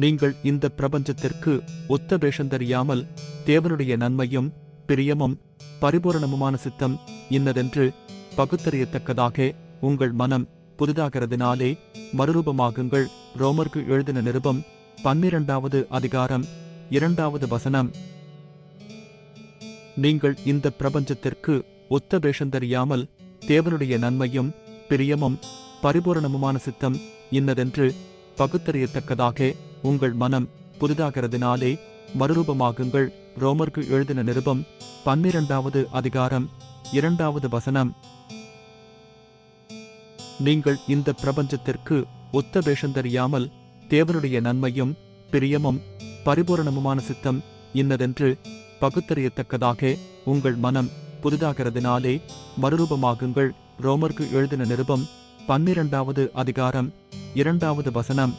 நீங்கள் இந்த பிரபஞ்சத்திற்கு ஒத்த வேஷம் தெரியாமல் தேவனுடைய நன்மையும் பிரியமும் பரிபூரணமுமான சித்தம் இன்னதென்று பகுத்தறியத்தக்கதாக உங்கள் மனம் புதிதாகிறதினாலே மறுரூபமாகுங்கள். ரோமர்க்கு எழுதின நிருபம் 12வது அதிகாரம் 2வது வசனம். நீங்கள் இந்த பிரபஞ்சத்திற்கு ஒத்த வேஷம் தெரியாமல் தேவனுடைய நன்மையும் பிரியமும் பரிபூரணமுமான சித்தம் இன்னதென்று பகுத்தறியத்தக்கதாக உங்கள் மனம் புதிதாகிறதினாலே மறுரூபமாகுங்கள். ரோமர்க்கு எழுதின நிருபம் 12வது அதிகாரம் 2வது வசனம். நீங்கள் இந்த பிரபஞ்சத்திற்கு ஒத்த வேஷம் தெரியாமல் தேவனுடைய நன்மையும் பிரியமும் பரிபூரணமுமான சித்தம் இன்னதென்று பகுத்தறியத்தக்கதாக உங்கள் மனம் புதிதாகிறதினாலே மறுரூபமாகுங்கள். ரோமர்க்கு எழுதின நிருபம் 12வது அதிகாரம் 2வது வசனம்.